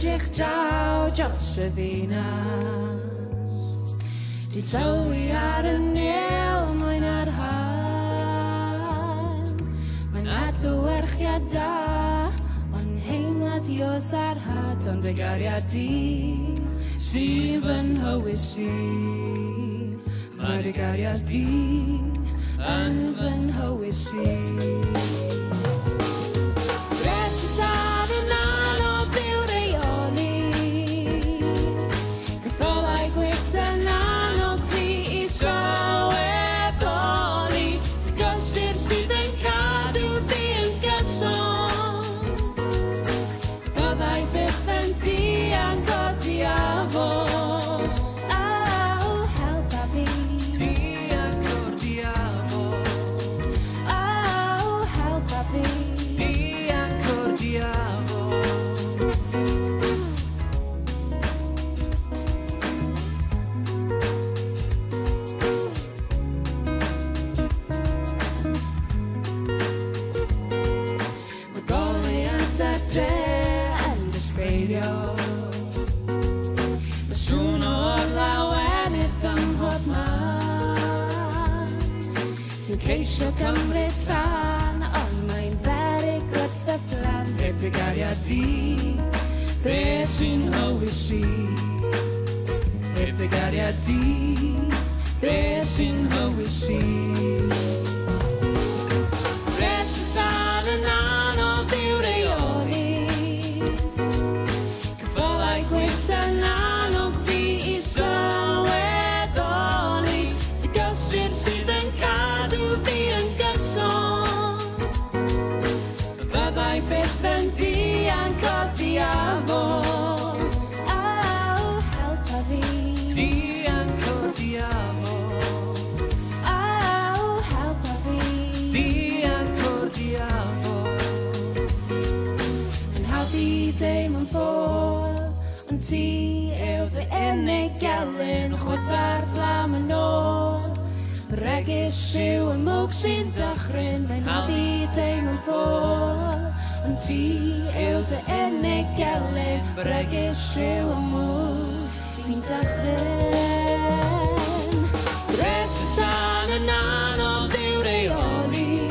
edrych draw dros y ddinas. Di tywi ar y nil mwyn ar han. Mae'n adlywyrchiad da, ond heimlad i os ar had, ond fe gariad di sy'n fy nhywys i. Mae'r gariad di yn fy nhywys i. Ceisio cymryd rhan, ond mae'n beryg wrth y fflam. Heb y gariad di, be sy'n hywys i. Heb y gariad di, be sy'n hywys i. Res y tan yn anodd i'w reoli, cyffolau gwyth yn annog fi i sylweddoli. Dy gysur sydd yn cadw fi yn gyson, fyddai byth yn dianc o'r diafo. Oh, helpa fi dianc o'r diafo. Oh, helpa fi dianc o'r diafo. Yn hawdd i deim yn ffôl, ond ti yw dy unig gelyn, chwytha'r flam yn ôl. Bregus yw y mwg sy'n dychryn, mae'n hawdd i deim yn ffôl, ond ti yw dy unig gelyn. Bregus yw y mwg sy'n dychryn. Res y tan yn anodd i'w reoli,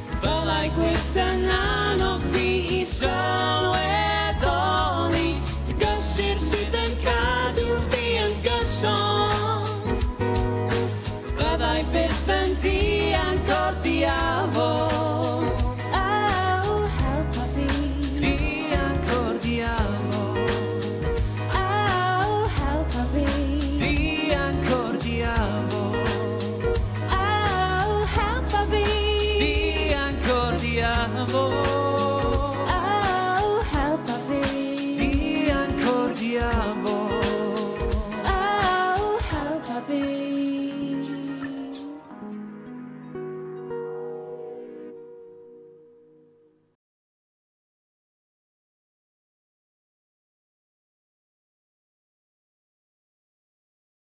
cyffolau gwyth yn annog fi i sylweddoli. Dy gysur sydd yn cadw